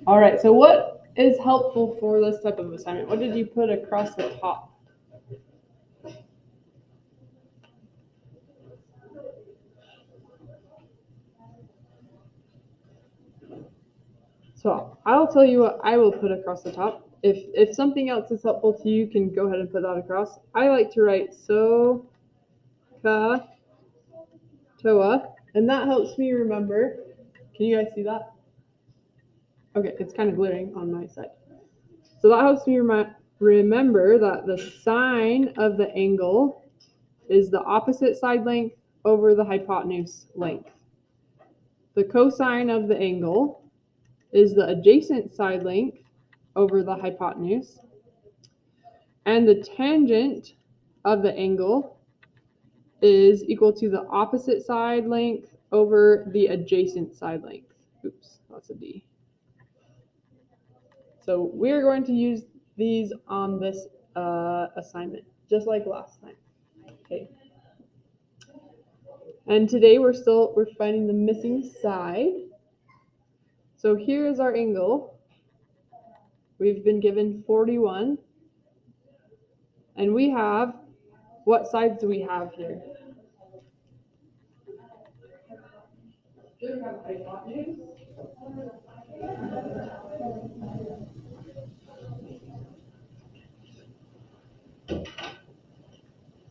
All right, so what is helpful for this type of assignment? What did you put across the top? So I'll tell you what I will put across the top. If something else is helpful to you, you can go ahead and put that across. I like to write so ka toa, and that helps me remember. Can you guys see that? Okay, it's kind of glaring on my side. So that helps me remember that the sine of the angle is the opposite side length over the hypotenuse length. The cosine of the angle is the adjacent side length over the hypotenuse. And the tangent of the angle is equal to the opposite side length over the adjacent side length. Oops, that's a D. So we're going to use these on this assignment, just like last time. Okay. And today we're finding the missing side. So here is our angle. We've been given 41. And we have, what sides do we have here? Do we have hypotenuse?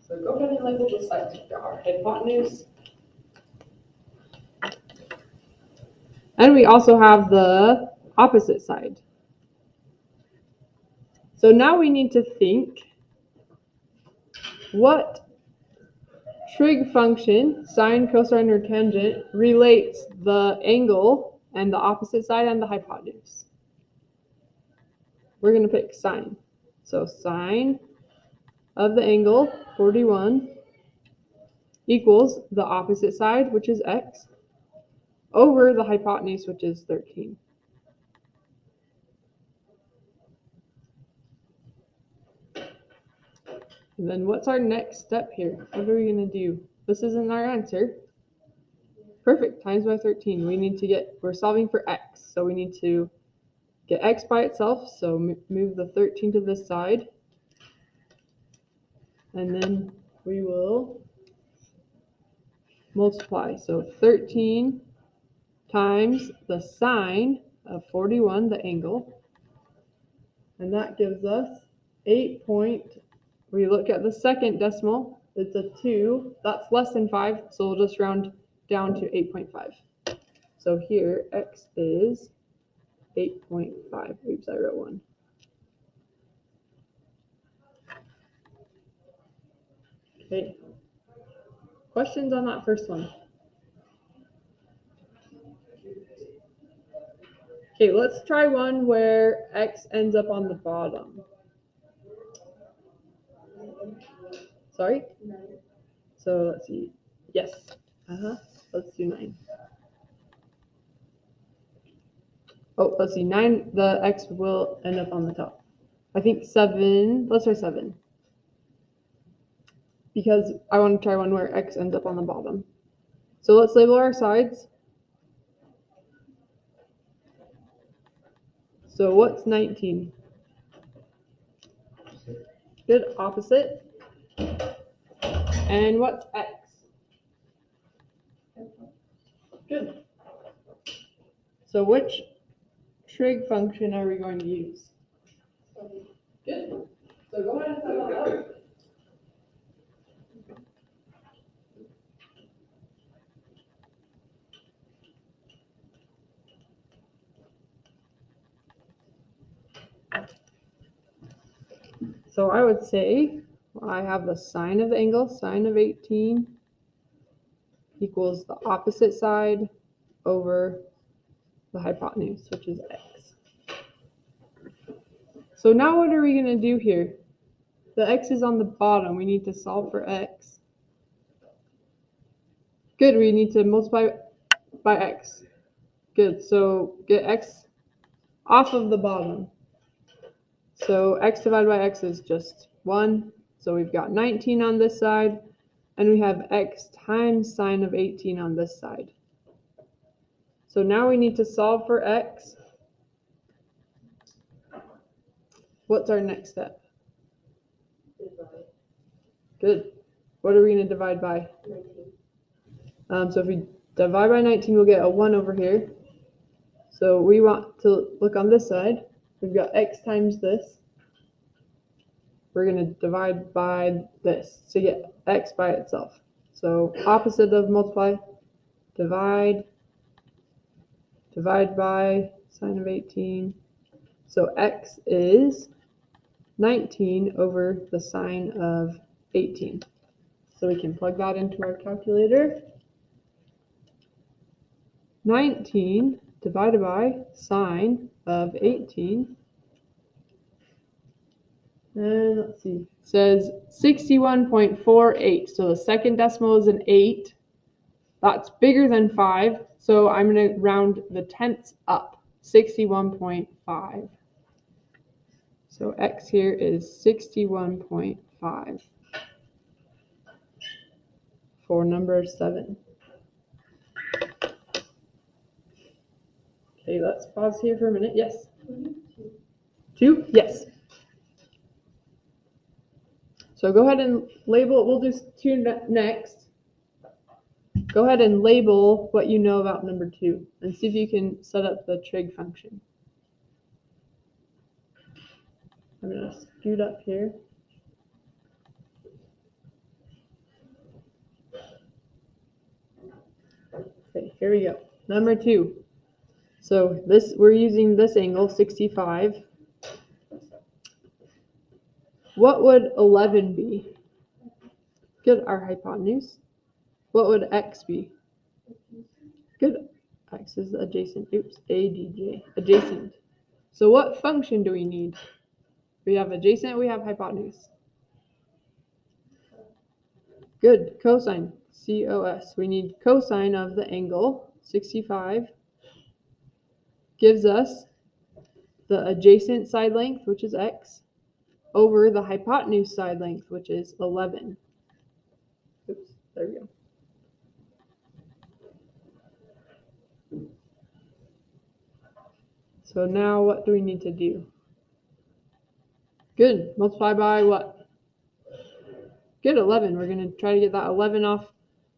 So go ahead and label the sides. Our hypotenuse. And we also have the opposite side. So now we need to think what trig function, sine, cosine, or tangent, relates the angle and the opposite side and the hypotenuse. We're going to pick sine. So sine of the angle, 41, equals the opposite side, which is x, over the hypotenuse, which is 13. And then what's our next step here? What are we going to do? This isn't our answer. Perfect, times by 13. We're solving for x, so we need to get x by itself, so move the 13 to this side. And then we will multiply. So 13 times the sine of 41, the angle. And that gives us 8. We look at the second decimal, it's a 2. That's less than 5, so we'll just round down to 8.5. So here, x is 8.5. Oops, I wrote 1. Okay. Questions on that first one? Okay, let's try one where x ends up on the bottom. Sorry? So let's see. Yes. Let's do 9. Oh, let's see. 9, the x will end up on the top. I think 7. Let's try 7. Because I want to try one where x ends up on the bottom. So let's label our sides. So what's 19? Good, opposite. And what's x? Good. So which trig function are we going to use? Good. So go ahead and set that up. So I would say I have the sine of the angle, sine of 18 equals the opposite side over the hypotenuse, which is x. So now what are we going to do here? The x is on the bottom. We need to solve for x. Good, we need to multiply by x. Good, so get x off of the bottom. So x divided by x is just 1. So we've got 19 on this side, and we have x times sine of 18 on this side. So now we need to solve for x. what's our next step? Good. What are we going to divide by? 19. So if we divide by 19, we'll get a 1 over here. So we want to look on this side. We've got x times this. We're going to divide by this to get x by itself. So opposite of multiply, divide by sine of 18. So x is 19 over the sine of 18. So we can plug that into our calculator. 19 divided by sine of 18. And let's see, it says 61.48. So the second decimal is an 8. That's bigger than 5. So I'm going to round the tenths up, 61.5. So x here is 61.5 for number 7. Okay, let's pause here for a minute. Yes? 2? Yes. So go ahead and label, we'll do 2 next. Go ahead and label what you know about number 2 and see if you can set up the trig function. I'm going to scoot up here. Okay, here we go. Number 2. So we're using this angle, 65. What would 11 be? Good, our hypotenuse. What would x be? Good, x is adjacent. Oops, ADJ, adjacent. So what function do we need? We have adjacent, we have hypotenuse. Good, cosine, COS. We need cosine of the angle, 65. Gives us the adjacent side length, which is x, over the hypotenuse side length, which is 11. Oops, there we go. So now what do we need to do? Good, multiply by what? Good, 11. We're going to try to get that 11 off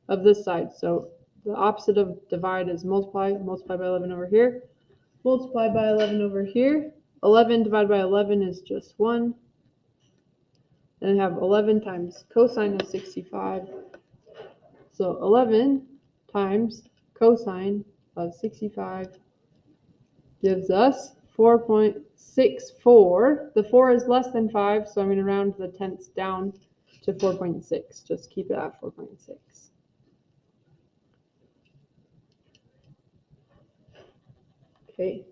of this side. So the opposite of divide is multiply. Multiply by 11 over here. Multiply by 11 over here. 11 divided by 11 is just 1. And I have 11 times cosine of 65. So 11 times cosine of 65 gives us 4.64. The 4 is less than 5, so I'm going to round the tenths down to 4.6. Just keep it at 4.6. Okay.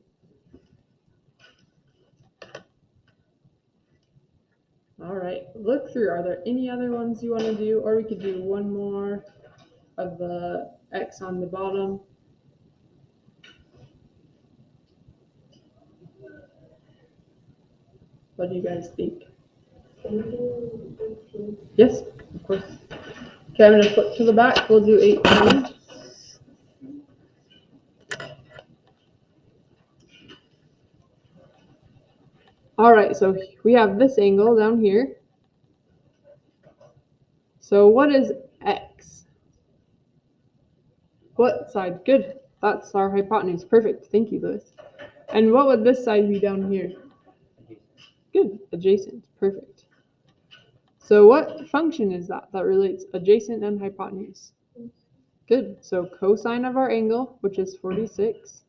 All right, look through. Are there any other ones you want to do? Or we could do one more of the x on the bottom. What do you guys think? Yes, of course. Okay, I'm going to flip to the back. We'll do 18. All right, so we have this angle down here. So what is x? What side? Good. That's our hypotenuse. Perfect. Thank you, Lewis. And what would this side be down here? Good. Adjacent. Perfect. So what function is that relates adjacent and hypotenuse? Good. So cosine of our angle, which is 46,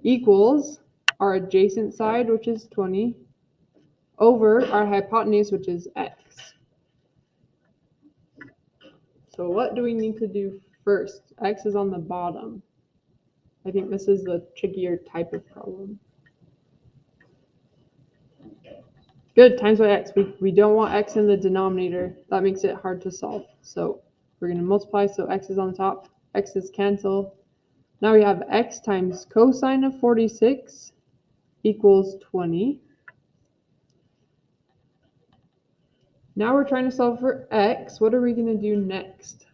equals our adjacent side, which is 20, over our hypotenuse, which is x. So what do we need to do first? X is on the bottom. I think this is the trickier type of problem. Good, times by x. We don't want x in the denominator. That makes it hard to solve. So we're going to multiply, so x is on the top. X's cancel. Now we have x times cosine of 46 equals 20. Now we're trying to solve for x. What are we going to do next?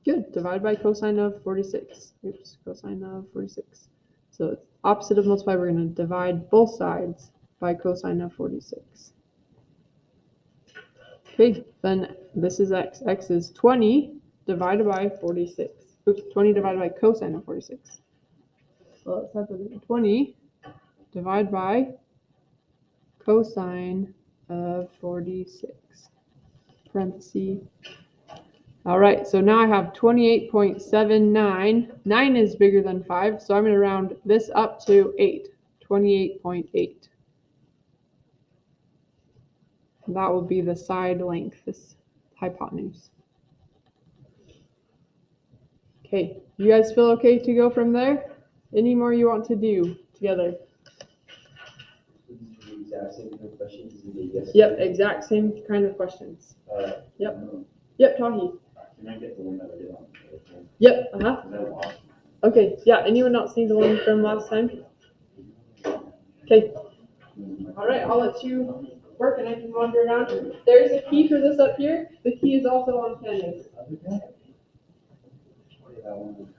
Good. divide by cosine of 46. Oops, cosine of 46. So it's opposite of multiply, we're going to divide both sides by cosine of 46. Okay, then this is x. X is 20 divided by 46. Oops, 20 divided by cosine of 46. So let's have 20 divided by cosine of 46. Parenthesis. All right, so now I have 28.79. 9 is bigger than 5, so I'm going to round this up to 8. 28.8. That will be the side length, this hypotenuse. Okay, you guys feel okay to go from there? Any more you want to do together? Yep, exact same kind of questions. Yep. Yep, Tahi. Can I get the one that I did on? Yep, Is Okay, yeah, anyone else need the one from last time? Okay. All right, I'll let you work and I can wander around. There's a key for this up here. The key is also on canvas. that one?